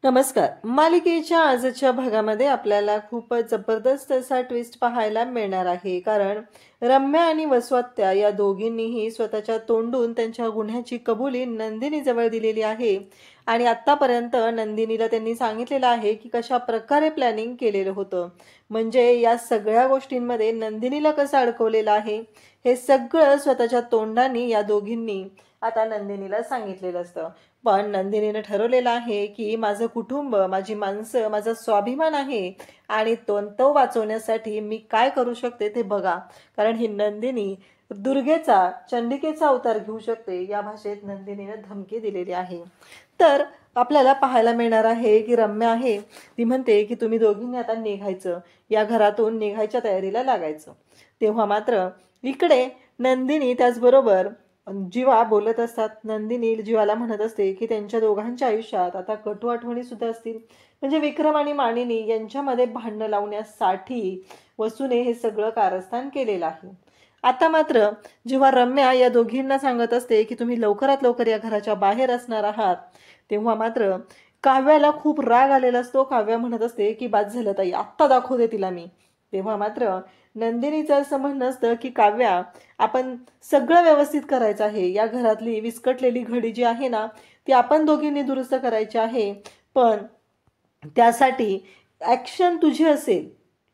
नमस्कार. मालिकेच्या आजच्या भागामध्ये आपल्याला खूपच जबरदस्त असा ट्विस्ट पाहायला मिळणार आहे. कारण रम्या आणि वसवात्या या दोघींनीही स्वतःच्या तोंडून त्यांच्या गुन्ह्याची कबुली नंदिनीजवळ दिलेली आहे. आणि आत्तापर्यंत नंदिनीला त्यांनी सांगितलेलं आहे की कशा प्रकारे प्लॅनिंग केलेलं होतं. म्हणजे या सगळ्या गोष्टींमध्ये नंदिनीला कसं अडकवलेलं आहे हे सगळं स्वतःच्या तोंडाने या दोघींनी आता नंदिनीला सांगितलेलं असतं. पण नंदिनीनं ठरवलेलं आहे की माझं कुटुंब, माझी माणसं, माझा स्वाभिमान आहे आणि तो वाचवण्यासाठी मी काय करू शकते ते बघा. कारण ही नंदिनी दुर्गेचा, चंडिकेचा अवतार घेऊ शकते या भाषेत नंदिनीनं धमकी दिलेली आहे. तर आपल्याला पाहायला मिळणार आहे की रम्या आहे ती म्हणते की तुम्ही दोघींनी आता निघायचं, या घरातून निघायच्या तयारीला लागायचं. तेव्हा मात्र इकडे नंदिनी त्याचबरोबर जीवा बोलत असतात. नंदिनी जीवाला म्हणत असते की त्यांच्या दोघांच्या आयुष्यात आता कटू आठवणी सुद्धा असतील. म्हणजे विक्रम आणि मानिनी यांच्यामध्ये भांडणं लावण्यासाठी वसूने हे सगळं कारस्थान केलेलं आहे. आता मात्र जेव्हा रम्या या दोघींना सांगत असते की तुम्ही लवकरात लवकर या घराच्या बाहेर असणार आहात, तेव्हा मात्र काव्याला खूप राग आलेला असतो. काव्या म्हणत असते की बाद झालं ताई, आत्ता दाखवते तिला मी. तेव्हा मात्र नंदिनीचं असं म्हणणं असतं की काव्या, आपण सगळं व्यवस्थित करायचं आहे. या घरातली विस्कटलेली घडी जी आहे ना ती आपण दोघींनी दुरुस्त करायची आहे. पण त्यासाठी ॲक्शन तुझी असेल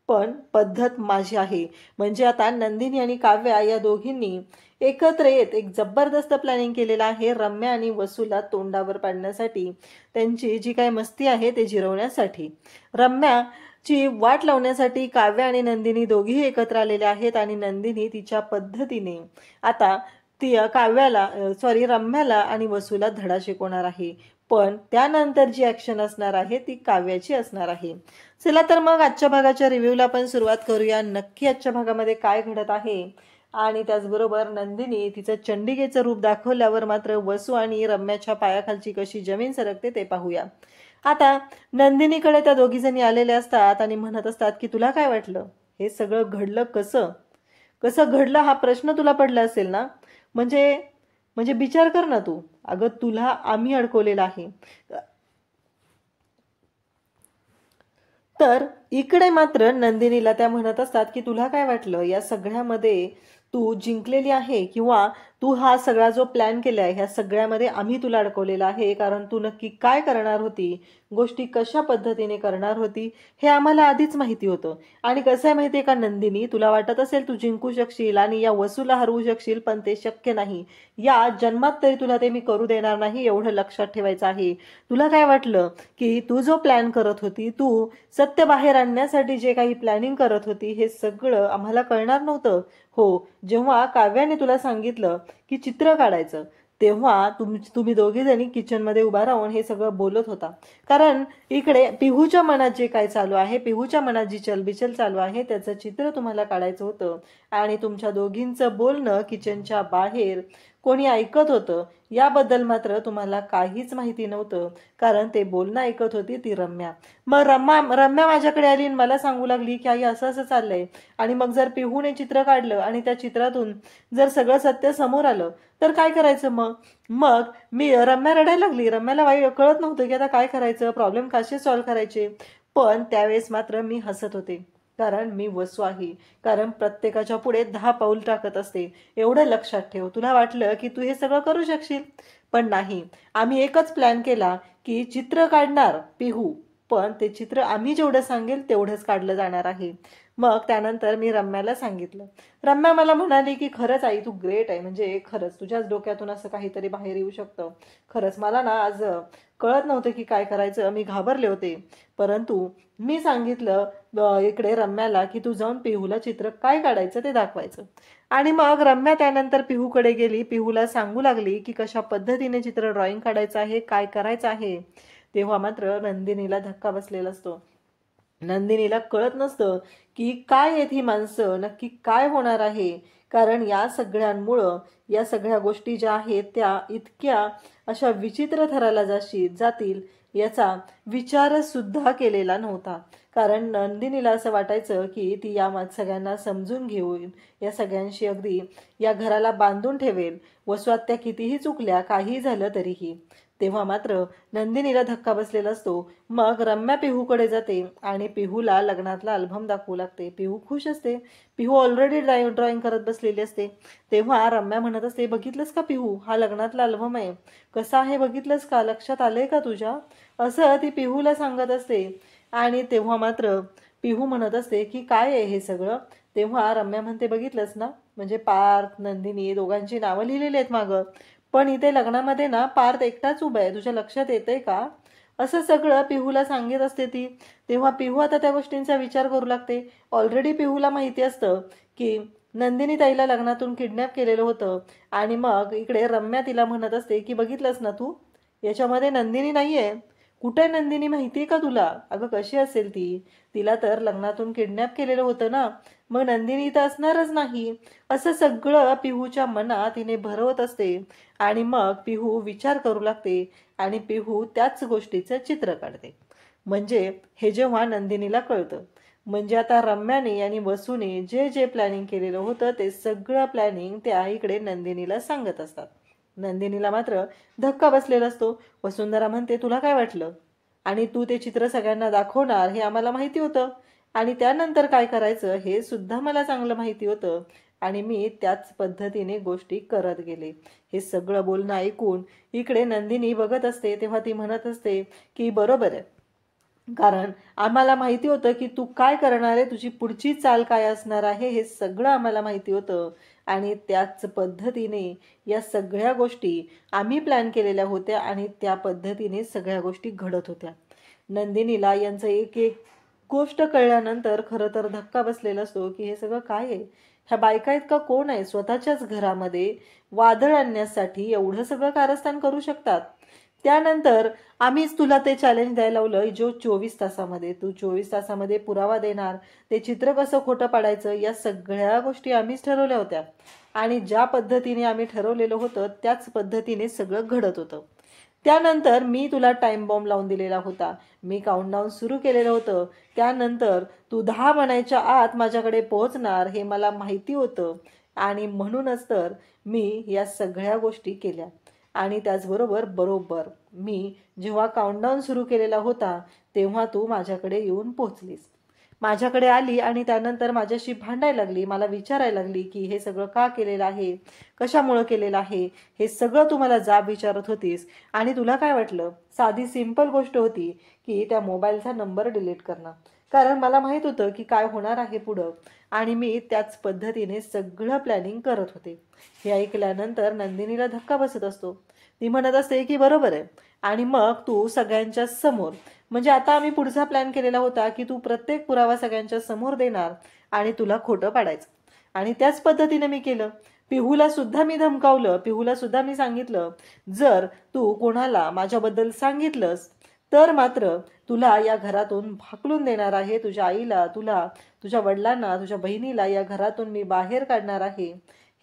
पण पद्धत माझी आहे. म्हणजे आता नंदिनी आणि काव्या या दोघींनी एकत्र येत एक जबरदस्त प्लॅनिंग केलेलं आहे रम्या आणि वसूला तोंडावर पाडण्यासाठी. त्यांची जी काही मस्ती आहे ते जिरवण्यासाठी, रम्याची वाट लावण्यासाठी काव्या आणि नंदिनी दोघीही एकत्र आलेले आहेत. आणि नंदिनी तिच्या पद्धतीने आता ती रम्याला आणि वसूला धडा शिकवणार आहे. पण त्यानंतर जी ॲक्शन असणार आहे ती काव्याची असणार आहे. चला तर मग आजच्या भागाच्या रिव्ह्यूला आपण सुरुवात करूया. नक्की आजच्या भागामध्ये काय घडत आहे आणि त्याचबरोबर नंदिनी तिचं चंडिकेचं रूप दाखवल्यावर मात्र वसू आणि रम्याच्या पायाखालची कशी जमीन सरकते ते पाहूया. आता नंदिनीकडे त्या दोघी जणी आलेल्या असतात आणि म्हणत असतात की तुला काय वाटलं, हे सगळं घडलं कसं कसं घडलं हा प्रश्न तुला पडला असेल ना. म्हणजे म्हणजे विचार कर ना तू. अगं तुला आम्ही अडकवलेला आहे. तर इकडे मात्र नंदिनीला त्या म्हणत असतात की तुला काय वाटलं या सगळ्यामध्ये तू जिंकलेली आहे, किंवा तू हा सगळा जो प्लॅन केलाय ह्या सगळ्यामध्ये आम्ही तुला अडकवलेला आहे. कारण तू नक्की काय करणार होती, गोष्टी कशा पद्धतीने करणार होती हे आम्हाला आधीच माहिती होतं. आणि कसं आहे माहितीये का नंदिनी, तुला वाटत असेल तू जिंकू शकशील आणि या वसूला हरवू शकशील, पण ते शक्य नाही. या जन्मात तरी तुला ते मी करू देणार नाही, एवढं लक्षात ठेवायचं आहे. तुला काय वाटलं की तू जो प्लॅन करत होती, तू सत्य बाहेर आणण्यासाठी जे काही प्लॅनिंग करत होती, हे सगळं आम्हाला कळणार नव्हतं. हो, जेव्हा काव्याने तुला सांगितलं की चित्र काढायचं, तेव्हा तुम्ही दोघे जणी किचनमध्ये उभा राहून हे सगळं बोलत होता. कारण इकडे पिहूच्या मनात जे काय चालू आहे, पिहूच्या मनात जी चलबिचल चालू आहे त्याचं चित्र तुम्हाला काढायचं होतं. आणि तुमच्या दोघींचं बोलणं किचनच्या बाहेर कोणी ऐकत होतं याबद्दल मात्र तुम्हाला काहीच माहिती नव्हतं. कारण ते बोलणं ऐकत होती ती रम्या. मग रम्या माझ्याकडे आली आणि मला सांगू लागली की आई असं असं चाललंय. आणि मग जर पिहूने चित्र काढलं आणि त्या चित्रातून जर सगळं सत्य समोर आलं तर काय करायचं मग. मग रम्या रडायला लागली. रम्याला कळत नव्हतं की आता काय करायचं, प्रॉब्लेम कसे सॉल्व्ह करायचे. पण त्यावेळेस मात्र मी हसत होते. कारण मी वसू आहे. कारण प्रत्येकाच्या पुढे 10 पाऊल टाकत असते, एवढं लक्षात ठेव. तुला वाटलं की तू हे सगळं करू शकशील, पण नाही. आम्ही एकच प्लॅन केला की चित्र काढणार पिहू, पण ते चित्र आम्ही जेवढं सांगेल तेवढंच काढलं जाणार आहे. मग त्यानंतर मी रम्याला सांगितलं. रम्या मला म्हणाली की खरंच आई तू ग्रेट आहे. म्हणजे खरंच तुझ्याच डोक्यातून असं काहीतरी बाहेर येऊ शकतं. खरंच मला ना आज कळत नव्हतं की काय करायचं, मी घाबरले होते. परंतु मी सांगितलं इकडे रम्याला की तू जाऊन पिहूला चित्र काय काढायचं ते दाखवायचं. आणि मग रम्या त्यानंतर पिहूकडे गेली. पिहूला सांगू लागली की कशा पद्धतीने चित्र ड्रॉइंग काढायचं आहे, काय करायचं आहे. तेव्हा मात्र नंदिनीला धक्का बसलेला असतो. नंदिनीला कळत नसतं की काय आहेत ही माणसं, नक्की काय होणार आहे. कारण या सगळ्यांमुळं या सगळ्या गोष्टी ज्या आहेत त्या इतक्या अशा विचित्र थराला जातील याचा विचार सुद्धा केलेला नव्हता. कारण नंदिनीला असं वाटायचं की ती या सगळ्यांना समजून घेऊन या सगळ्यांशी अगदी या घराला बांधून ठेवेल. वसवात्या कितीही चुकल्या, काही झालं तरीही. तेव्हा मात्र नंदिनीला धक्का बसलेला असतो. मग रम्या पिहूकडे जाते आणि पिहूला लग्नातला अल्बम दाखवू लागते. पिहू खुश असते. पिहू ऑलरेडी ड्रॉइंग करत बसलेली असते. तेव्हा रम्या म्हणत असते, बघितलंस का पिहू, हा लग्नातला अल्बम आहे, कसा आहे बघितलंस का, लक्षात आलंय का तुझ्या, असं ती पिहूला सांगत असते. आणि तेव्हा मात्र पिहू म्हणत असते की काय आहे हे सगळं. तेव्हा रम्या म्हणते, बघितलंस ना, म्हणजे पार्थ, नंदिनी दोघांची नावं लिहिलेली आहेत मागं, पण इथे लग्नामध्ये ना पार्थ एकटाच उभा आहे, तुझ्या लक्षात येतंय का, असं सगळं पिहूला सांगत असते ती. तेव्हा पिहू आता त्या गोष्टींचा विचार करू लागते. ऑलरेडी पिहूला माहिती असतं की नंदिनी ताईला लग्नातून किडनॅप केलेलं होतं. आणि मग इकडे रम्या तिला म्हणत असते की बघितलंस ना तू, याच्यामध्ये नंदिनी नाहीये, कुठे नंदिनी माहितीये का तुला, अगं कशी असेल ती, तिला तर लग्नातून किडनॅप केलेलं होतं ना, मग नंदिनी तर असणारच नाही, असं सगळं पिहूच्या मनात तिने भरवत असते. आणि मग पिहू विचार करू लागते आणि पिहू त्याच गोष्टीचं चित्र काढते. म्हणजे हे जेव्हा नंदिनीला कळतं, म्हणजे आता रम्याने आणि वसूने जे जे प्लॅनिंग केलेलं होतं ते सगळं प्लॅनिंग त्या इकडे नंदिनीला सांगत असतात. नंदिनीला मात्र धक्का बसलेला असतो. वसुंधरा म्हणते, तुला काय वाटलं, आणि तू ते चित्र सगळ्यांना दाखवणार हे आम्हाला माहिती होतं, आणि त्यानंतर काय करायचं हे सुद्धा मला चांगलं माहिती होतं, आणि मी त्याच पद्धतीने गोष्टी करत गेले. हे सगळं बोलणं ऐकून इकडे नंदिनी बघत असते. तेव्हा ती म्हणत असते की बरोबर आहे, कारण आम्हाला माहिती होतं की तू काय करणार आहे, तुझी पुढची चाल काय असणार आहे, हे सगळं आम्हाला माहिती होतं. आणि त्याच पद्धतीने या सगळ्या गोष्टी आम्ही प्लॅन केलेल्या होत्या आणि त्या पद्धतीने सगळ्या गोष्टी घडत होत्या. नंदिनीला यांचं एक एक गोष्ट कळल्यानंतर खरं तर धक्का बसलेला असतो की हे सगळं काय आहे, ह्या बायका इतका कोण आहे स्वतःच्याच घरामध्ये वादळ आणण्यासाठी एवढं सगळं कारस्थान करू शकतात. त्यानंतर आम्हीच तुला ते चॅलेंज द्यायला लावलं, जो 24 तासामध्ये, तू 24 तासामध्ये पुरावा देणार, ते चित्र कसं खोटं पाडायचं, या सगळ्या गोष्टी आम्हीच ठरवल्या होत्या. आणि ज्या पद्धतीने आम्ही ठरवलेलं होतं त्याच पद्धतीने सगळं घडत होतं. त्यानंतर मी तुला टाइम बॉम्ब लावून दिलेला होता, मी काउंटडाऊन सुरू केलेलं होतं, त्यानंतर तू 10 म्हणायच्या आत माझ्याकडे पोहोचणार हे मला माहिती होतं. आणि म्हणूनच तर मी या सगळ्या गोष्टी केल्या. आणि त्याचबरोबर बरोबर मी जेव्हा काउंटडाऊन सुरू केलेला होता तेव्हा तू माझ्याकडे येऊन पोहोचलीस, माझ्याकडे आली आणि त्यानंतर माझ्याशी भांडायला लागली, मला विचारायला लागली की हे सगळं का केलेलं आहे, कशामुळे केलेलं आहे, हे सगळं तू मला जाब विचारत होतीस. आणि तुला काय वाटलं, साधी सिंपल गोष्ट होती की त्या मोबाईलचा नंबर डिलीट करणं, कारण मला माहित होतं की काय होणार आहे पुढं, आणि मी त्याच पद्धतीने सगळं प्लॅनिंग करत होते. हे ऐकल्यानंतर नंदिनीला धक्का बसत असतो. ती म्हणत असते की बरोबर आहे, आणि मग तू सगळ्यांच्या समोर, म्हणजे आता आम्ही पुढचा प्लॅन केलेला होता की तू प्रत्येक पुरावा सगळ्यांच्या समोर देणार आणि तुला खोटं पाडायचं, आणि त्याच पद्धतीने मी केलं. पिहूला सुद्धा मी धमकावलं, पिहूला सुद्धा मी सांगितलं, जर तू कोणाला माझ्याबद्दल सांगितलंस तर मात्र तुला या घरातून भाकलून देणार आहे, तुझ्या आईला, तुला, तुझ्या वडिलांना, तुझ्या बहिणीला या घरातून मी बाहेर काढणार आहे.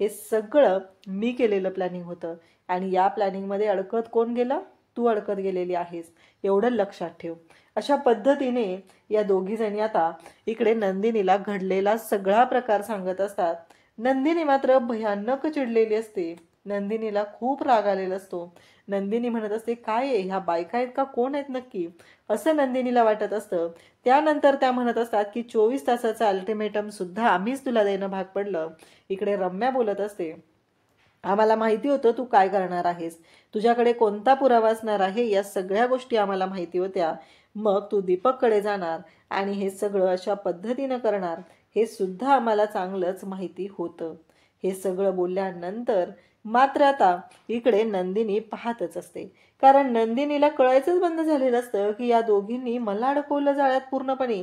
हे सगळं मी केलेलं प्लॅनिंग होतं. आणि या प्लॅनिंगमध्ये अडकत कोण गेलं, तू अडकत गेलेली आहेस, एवढं लक्षात ठेव. अशा पद्धतीने या दोघी जणी आता इकडे नंदिनीला घडलेला सगळा प्रकार सांगत असतात. नंदिनी मात्र भयानक चिडलेली असते. नंदिनीला खूप राग आलेला असतो. नंदिनी म्हणत असते, काय आहे, ह्या बायका आहेत का कोण आहेत नक्की, असं नंदिनीला वाटत असतं. त्यानंतर त्या म्हणत असतात की 24 तासाचं अल्टिमेटम सुद्धा आम्हीच तुला देणं भाग पडलं. इकडे रम्या बोलत असते, आम्हाला माहिती होतं तू काय करणार आहेस, तुझ्याकडे कोणता पुरावा असणार आहे, या सगळ्या गोष्टी आम्हाला माहिती होत्या. मग तू दीपककडे जाणार आणि हे सगळं अशा पद्धतीनं करणार हे सुद्धा आम्हाला चांगलंच माहिती होतं. हे सगळं बोलल्यानंतर मात्र आता इकडे नंदिनी पाहतच असते, कारण नंदिनीला कळायचंच बंद झालेलं असतं की या दोघींनी मला अडकवलं जाळ्यात पूर्णपणे,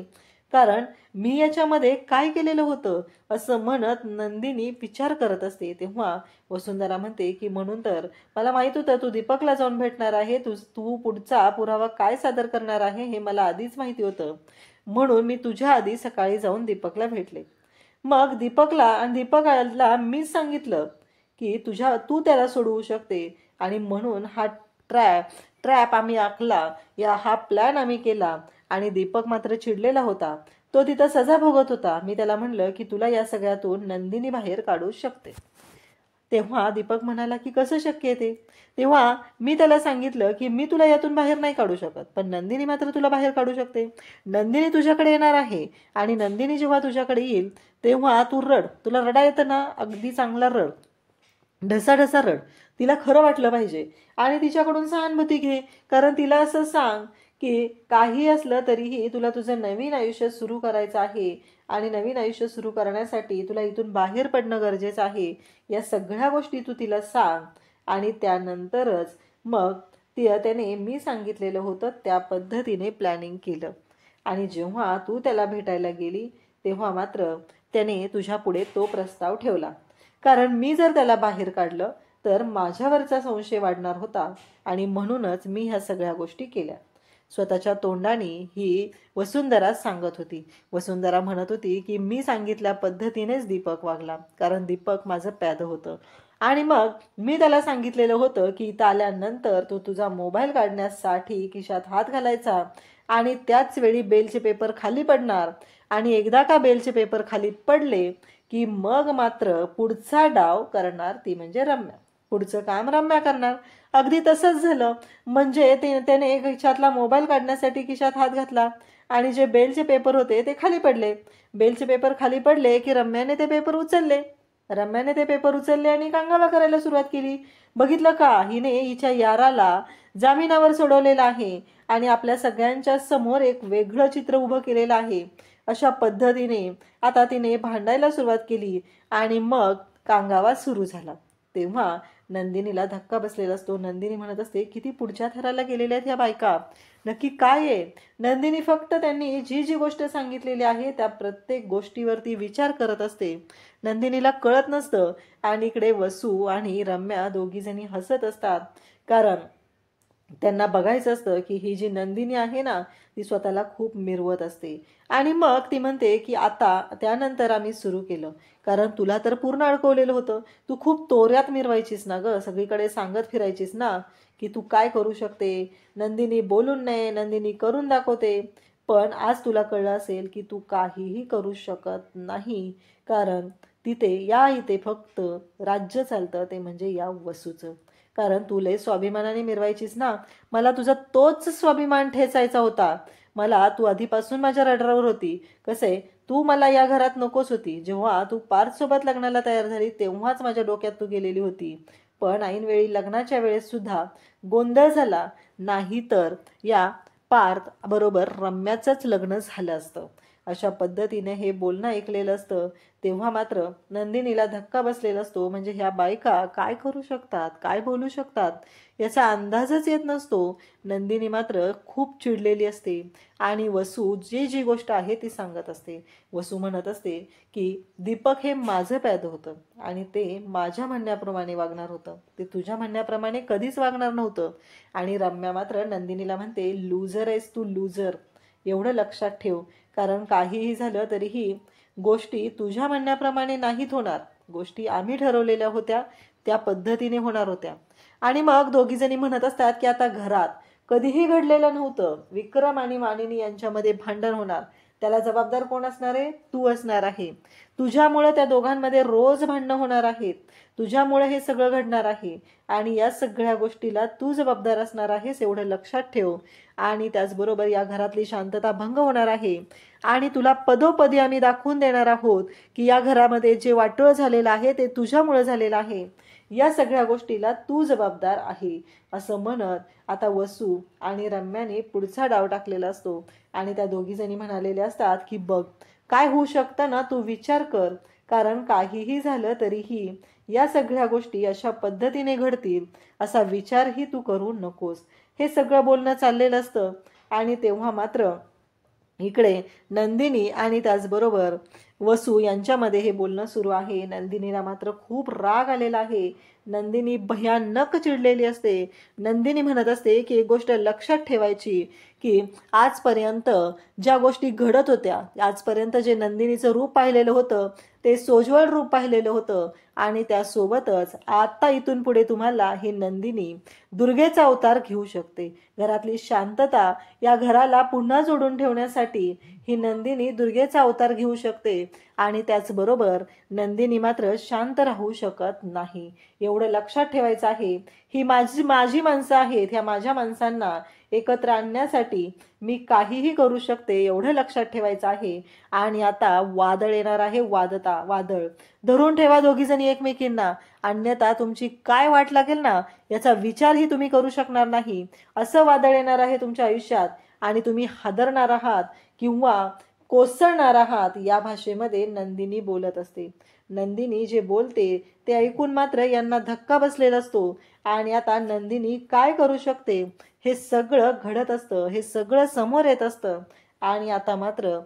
कारण मी याच्यामध्ये काय केलेलं होतं, असं म्हणत नंदिनी विचार करत असते. तेव्हा वसुंधरा म्हणते की म्हणून तर मला माहित होतं तू दीपकला जाऊन भेटणार आहे, तू पुढचा पुरावा काय सादर करणार आहे हे मला आधीच माहिती होतं, म्हणून मी तुझ्या आधी सकाळी जाऊन दीपकला भेटले. मग दीपकला मीच सांगितलं की तू त्याला सोडवू शकते, आणि म्हणून हा ट्रॅप आम्ही आखला, हा प्लॅन आम्ही केला. आणि दीपक मात्र चिडलेला होता, तो तिथं सजा भोगत होता. मी त्याला म्हणलं की तुला या सगळ्यातून नंदिनी बाहेर काढू शकते. तेव्हा दीपक म्हणाला की कसं शक्य आहे ते? तेव्हा मी त्याला सांगितलं की मी तुला यातून बाहेर नाही काढू शकत, पण नंदिनी मात्र तुला बाहेर काढू शकते. नंदिनी तुझ्याकडे येणार आहे आणि नंदिनी जेव्हा तुझ्याकडे येईल तेव्हा तू रड. तुला रडा येतं ना, अगदी चांगला रड, ढसाढसा रड. तिला खरं वाटलं पाहिजे आणि तिच्याकडून सहानुभूती घे. कारण तिला असं सांग की काही असलं तरीही तुला तुझं नवीन आयुष्य सुरू करायचं आहे आणि नवीन आयुष्य सुरू करण्यासाठी तुला इथून बाहेर पडणं गरजेचं आहे. या सगळ्या गोष्टी तू तिला सांग आणि त्यानंतरच मग त्याने मी सांगितलेलं होतं त्या पद्धतीने प्लॅनिंग केलं. आणि जेव्हा तू त्याला भेटायला गेली तेव्हा मात्र त्याने तुझ्या पुढे तो प्रस्ताव ठेवला. कारण मी जर त्याला बाहेर काढलं तर माझ्यावरचा संशय वाढणार होता आणि म्हणूनच मी ह्या सगळ्या गोष्टी केल्या. स्वतःच्या तोंडाने ही वसुंधरा सांगत होती. वसुंधरा म्हणत होती की मी सांगितल्या पद्धतीनेच दीपक वागला, कारण दीपक माझं प्याद होतं. आणि मग मी त्याला सांगितलेलं होतं की इथं आल्यानंतर तो तुझा मोबाईल काढण्यासाठी खिशात हात घालायचा आणि त्याच वेळी बेलचे पेपर खाली पडणार आणि एकदा का बेलचे पेपर खाली पडले की मग मात्र पुढचा डाव करणार ती म्हणजे रम्या. पुढचं काम रम्या करणार. अगदी तसंच झालं. म्हणजे त्याने खिशातला मोबाईल काढण्यासाठी खिशात हात घातला आणि जे बेलचे पेपर होते ते खाली पडले. बेलचे पेपर खाली पडले की रम्याने ते पेपर उचलले. रम्याने ते पेपर उचलले आणि कांगावा करायला सुरुवात केली. बघितलं का, हिने हिच्या याराला जामिनावर सोडवलेलं आहे आणि आपल्या सगळ्यांच्या समोर एक वेगळं चित्र उभं केलेलं आहे. अशा पद्धतीने आता तिने भांडायला सुरुवात केली आणि मग कांगावा सुरू झाला. तेव्हा नंदिनीला धक्का बसलेला असतो. नंदिनी म्हणत असते किती पुढच्या थराला गेलेल्या आहेत ह्या बायका, नक्की काय आहे? नंदिनी फक्त त्यांनी जी जी गोष्ट सांगितलेली आहे त्या प्रत्येक गोष्टीवरती विचार करत असते. नंदिनीला कळत नसतं आणि इकडे वसू आणि रम्या दोघी जणी हसत असतात. कारण त्यांना बघायचं असतं की ही जी नंदिनी आहे ना ती स्वतःला खूप मिरवत असते. आणि मग ती म्हणते की आता त्यानंतर आम्ही सुरू केलं, कारण तुला तर पूर्ण अडकवलेलं होतं. तू खूप तोऱ्यात मिरवायचीस ना ग, सगळीकडे सांगत फिरायचीस ना की तू काय करू शकते. नंदिनी बोलून नाही, नंदिनी करून दाखवते. पण आज तुला कळलं असेल की तू काहीही करू शकत नाही, कारण इथे फक्त राज्य चालतं ते म्हणजे या वसूचं. कारण तू लय स्वाभिमानाने मिरवायचीस ना, मला तुझा तोच स्वाभिमान ठेचायचा होता. मला तू आधीपासून माझ्या रडारावर होती. कसे तू मला या घरात नकोस होती. जेव्हा तू पार्थ सोबत लग्नाला तयार झाली तेव्हाच माझ्या डोक्यात तू गेलेली होती. पण ऐनवेळी लग्नाच्या वेळेस सुद्धा गोंधळ झाला, नाही तर या पार्थ बरोबर रम्याचंच लग्न झालं असतं. अशा पद्धतीने हे बोलणं ऐकलेलं असतं. तेव्हा मात्र नंदिनीला धक्का बसलेला असतो. म्हणजे ह्या बायका काय करू शकतात, काय बोलू शकतात याचा अंदाजच येत नसतो. नंदिनी मात्र खूप चिडलेली असते आणि वसू जी जी गोष्ट आहे ती सांगत असते. वसू म्हणत असते की दीपक हे माझं प्याद होतं आणि ते माझ्या म्हणण्याप्रमाणे वागणार होतं, ते तुझ्या म्हणण्याप्रमाणे कधीच वागणार नव्हतं. आणि रम्या मात्र नंदिनीला म्हणते लूजर आहेस तू, लूजर. एवढं लक्षात ठेव, कारण काहीही झालं तरीही गोष्टी तुझ्या म्हणण्याप्रमाणे नाहीत होणार. गोष्टी आम्ही ठरवलेल्या होत्या त्या पद्धतीने होणार होत्या. आणि मग दोघी जणी म्हणत असतात की आता घरात कधीही घडलेलं नव्हतं विक्रम आणि मानिनी यांच्यामध्ये भांडण होणार, त्याला जबाबदार कोण असणार आहे? तू असणार आहे. तुझ्यामुळे त्या दोघांमध्ये रोज भांडणं होणार आहेत. तुझ्यामुळे हे सगळं घडणार आहे आणि या सगळ्या गोष्टीला तू जबाबदार असणार आहेस, एवढं लक्षात ठेव. आणि त्याचबरोबर या घरातली शांतता भंग होणार आहे आणि तुला पदोपदी आम्ही दाखवून देणार आहोत की या घरामध्ये जे वाटोळ झालेलं आहे ते तुझ्यामुळे झालेलं आहे. या सगळ्या गोष्टीला तू जबाबदार आहे. असं म्हणत आता वसू आणि रम्याने पुढचा डाव टाकलेला असतो आणि त्या दोघी जणी म्हणालेल्या असतात की बघ काय होऊ शकतं ना, तू विचार कर. कारण काहीही झालं तरीही या सगळ्या गोष्टी अशा पद्धतीने घडतील असा विचारही तू करू नकोस. हे सगळं बोलणं चाललेलं असतं. आणि तेव्हा मात्र इकडे नंदिनी आणि त्याचबरोबर वसू यांच्यामध्ये हे बोलणं सुरू आहे. नंदिनीला मात्र खूप राग आलेला आहे. नंदिनी भयानक चिडलेली असते. नंदिनी म्हणत असते की एक गोष्ट लक्षात ठेवायची की आजपर्यंत ज्या गोष्टी घडत होत्या, आजपर्यंत जे नंदिनीचं रूप पाहिलेलं होतं ते सोज्वळ रूप पाहिलेलं होतं आणि त्यासोबतच आता इथून पुढे तुम्हाला ही नंदिनी दुर्गेचा अवतार घेऊ शकते. घरातली शांतता या घराला पुन्हा जोडून ठेवण्यासाठी ही नंदिनी दुर्गेचा अवतार घेऊ शकते. आणि त्याचबरोबर नंदिनी मात्र शांत राहू शकत नाही. एवढं लक्षात ठेवायचं आहे, ही माझी माझी माणसं आहेत, ह्या माझ्या माणसांना एकत्र आणण्यासाठी मी काहीही करू शकते, एवढं लक्षात ठेवायचं आहे. आणि आता वादळ येणार आहे, वादळ धरून ठेवा दोघी जणी एकमेकींना, अन्यथा तुमची काय वाट लागेल ना याचा विचारही तुम्ही करू शकणार नाही. असं वादळ येणार आहे तुमच्या आयुष्यात आणि तुम्ही हादरणार आहात किंवा कोसळणार आहात. या भाषेमध्ये नंदिनी बोलत असते. नंदिनी जे बोलते ते ऐकून मात्र यांना धक्का बसलेला असतो आणि आता नंदिनी काय करू शकते हे सगळं घडत असतं, हे सगळं समोर येत असतं. आणि आता मात्र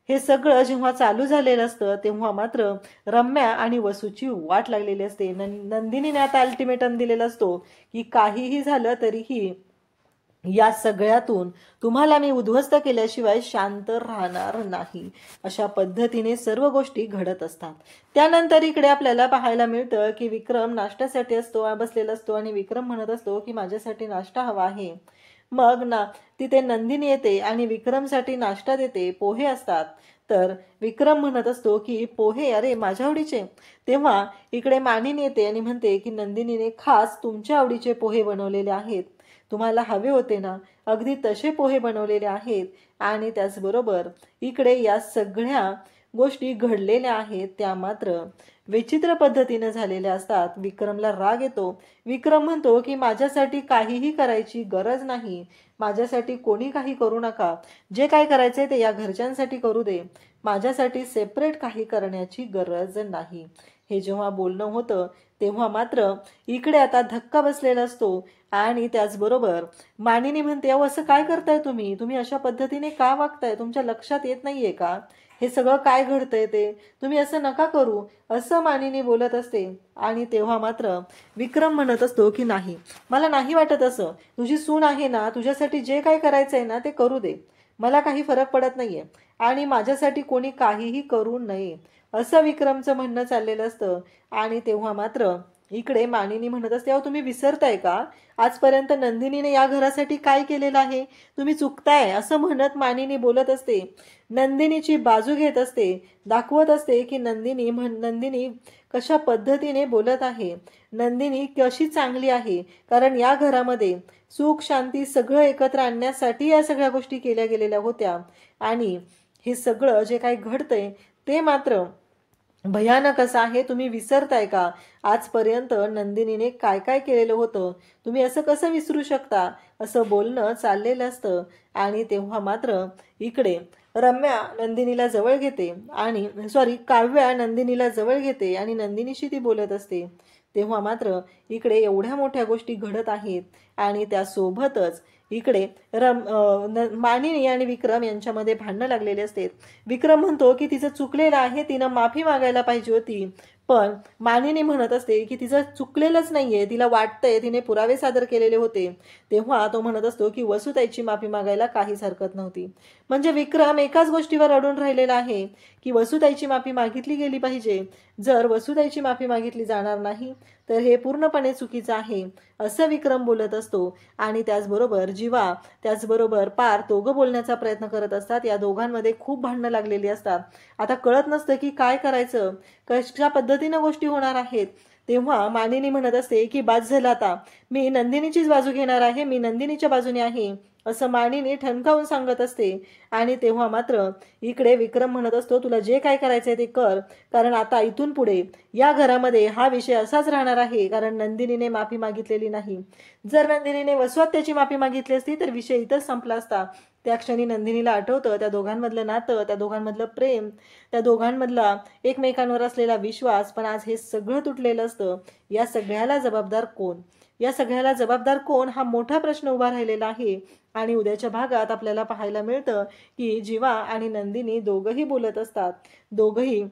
हे सगळं जेव्हा चालू झालेलं असतं तेव्हा मात्र रम्या आणि वसूची वाट लागलेली असते. नंदिनीने आता अल्टिमेटम दिलेला असतो की काहीही झालं तरीही या सगळ्यातून तुम्हाला मी उद्ध्वस्त केल्याशिवाय शांत राहणार नाही. अशा पद्धतीने सर्व गोष्टी घडत असतात. त्यानंतर इकडे आपल्याला पाहायला मिळतं की विक्रम नाश्त्यासाठी बसलेला असतो आणि विक्रम म्हणत असतो की माझ्यासाठी नाश्ता हवा आहे. मग तिथे नंदिनी येते आणि विक्रमसाठी नाश्ता देते. पोहे असतात. तर विक्रम म्हणत असतो की पोहे अरे माझ्या आवडीचे. तेव्हा इकडे मानिनी येते आणि म्हणते की नंदिनीने खास तुमच्या आवडीचे पोहे बनवलेले आहेत, तुम्हाला हवे होते ना, अगदी तसे पोहे बनवलेले आहेत. आणि त्याचबरोबर इकडे या सगळ्या गोष्टी घडलेल्या आहेत त्या मात्र विचित्र पद्धतीने झालेल्या असतात. विक्रमला राग येतो. विक्रम म्हणतो की माझ्यासाठी काहीही करायची गरज नाही, माझ्यासाठी कोणी काही करू नका, जे काय करायचंय ते या घरच्यांसाठी करू दे, माझ्यासाठी सेपरेट काही करण्याची गरज नाही. हे जेव्हा बोलणं होतं तेव्हा मात्र इकडे आता धक्का बसलेला असतो. आणि त्याचबरोबर मानिनी म्हणते अहो असं काय करताय तुम्ही, तुम्ही अशा पद्धतीने का वागताय, तुमच्या लक्षात येत नाहीये का हे सगळं काय घडतंय ते, तुम्ही असं नका करू, असं मानिनी बोलत असते. आणि तेव्हा मात्र विक्रम म्हणत असतो की नाही, मला नाही वाटत असं, तुझी सून आहे ना, तुझ्यासाठी जे काय करायचंय ना ते करू दे, मला काही फरक पडत नाहीये आणि माझ्यासाठी कोणी काहीही करू नये, असं विक्रमचं म्हणणं चाललेलं असतं. आणि तेव्हा मात्र इकडे मानिनी म्हणत असते अहो तुम्ही विसरताय का, आजपर्यंत नंदिनीने या घरासाठी काय केलेलं आहे, तुम्ही चुकताय, असं म्हणत मानिनी बोलत असते. नंदिनीची बाजू घेत असते, दाखवत असते की नंदिनी कशा पद्धतीने बोलत आहे, नंदिनी कशी चांगली आहे. कारण या घरामध्ये सुख शांती सगळं एकत्र आणण्यासाठी या सगळ्या गोष्टी केल्या गेलेल्या होत्या. आणि हे सगळं जे काही घडतंय ते मात्र भयानक असं आहे. तुम्ही विसरताय का आजपर्यंत नंदिनीने काय काय केलेलं होतं, तुम्ही असं कसं विसरू शकता, असं बोलणं चाललेलं असतं. आणि तेव्हा मात्र इकडे रम्या नंदिनीला जवळ घेते आणि काव्या नंदिनीला जवळ घेते आणि नंदिनीशी ती बोलत असते. तेव्हा मात्र इकडे एवढ्या मोठ्या गोष्टी घडत आहेत आणि त्यासोबतच इकडे मानिनी आणि विक्रम यांच्यामध्ये भांडणं लागलेले असते. विक्रम म्हणतो की तिचं चुकलेलं आहे, तिनं माफी मागायला पाहिजे होती, पण मानिनी म्हणत असते की तिचं चुकलेलंच नाहीये, तिला वाटतंय, तिने पुरावे सादर केलेले होते. तेव्हा तो म्हणत असतो की वसुताईची माफी मागायला काहीच हरकत नव्हती. म्हणजे विक्रम एकाच गोष्टीवर अडून राहिलेला आहे की वसुताईची माफी मागितली गेली पाहिजे. जर वसुताईची माफी मागितली जाणार नाही तर हे पूर्णपणे चुकीचं आहे, असं विक्रम बोलत असतो. आणि त्याचबरोबर जीवा त्याचबरोबर पार दोघं बोलण्याचा प्रयत्न करत असतात. या दोघांमध्ये खूप भांडणं लागलेली असतात. आता कळत नसतं की काय करायचं, कशा पद्धतीनं गोष्टी होणार आहेत. तेव्हा मानिनी म्हणत असते की बाद झालं, आता मी नंदिनीचीच बाजू घेणार आहे, मी नंदिनीच्या बाजूने आहे, असं मानिनी ठणकावून सांगत असते. आणि तेव्हा मात्र इकडे विक्रम म्हणत असतो तुला जे काय करायचंय ते कर, कारण आता इथून पुढे या घरामध्ये हा विषय असाच राहणार आहे, कारण नंदिनीने माफी मागितलेली नाही. जर नंदिनीने वसुत्याची माफी मागितली असती तर विषय इथंच संपला असता. त्या क्षणी नंदिनीला आठवतं त्या दोघांमधलं नातं, त्या दोघांमधलं प्रेम, त्या दोघांमधला एकमेकांवर असलेला विश्वास. पण आज हे सगळं तुटलेलं असतं. या सगळ्याला जबाबदार कोण, या सगळ्याला जबाबदार कोण हा मोठा प्रश्न उभा राहिलेला आहे. आणि उद्याच्या भागात आपल्याला पाहायला मिळतं की जीवा आणि नंदिनी दोघंही बोलत असतात. दोघंही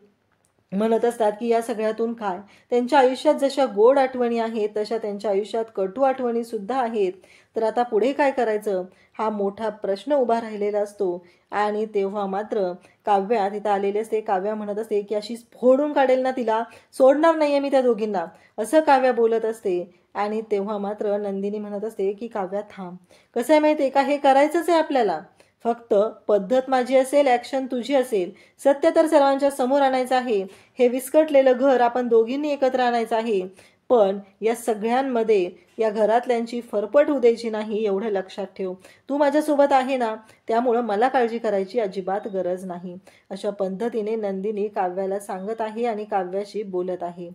म्हणत असतात की या सगळ्यातून काय, त्यांच्या आयुष्यात जशा गोड आठवणी आहेत तशा त्यांच्या आयुष्यात कटू आठवणी सुद्धा आहेत. तर आता पुढे काय करायचं हा मोठा प्रश्न उभा राहिलेला असतो. आणि तेव्हा मात्र काव्या तिथं आलेली असते. काव्या म्हणत असते की अशी फोडून काढेल ना, तिला सोडणार नाहीये मी त्या दोघींना, असं काव्या बोलत असते. आणि तेव्हा मात्र नंदिनी म्हणत असते की काव्या थांब, कसं आहे माहितीये का, हे करायचंच आहे आपल्याला, फक्त पद्धत माझी असेल, ॲक्शन तुझी असेल. सत्य तर सर्वांच्या समोर आणायचं आहे. हे विस्कटलेलं घर आपण दोघींनी एकत्र आणायचं आहे. पण या सगळ्यांमध्ये या घरातल्यांची फरफट होऊ द्यायची नाही, एवढं लक्षात ठेव. तू माझ्यासोबत आहे ना, त्यामुळं मला काळजी करायची अजिबात गरज नाही. अशा पद्धतीने नंदिनी काव्याला सांगत आहे आणि काव्याशी बोलत आहे.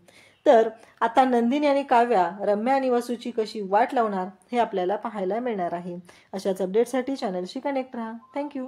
तर आता नंदिनी आणि काव्या रम्या आणि वसूची कशी वाट लावणार हे आपल्याला पाहायला मिळणार आहे. अशाच अपडेटसाठी चॅनलशी कनेक्ट राहा. थँक्यू.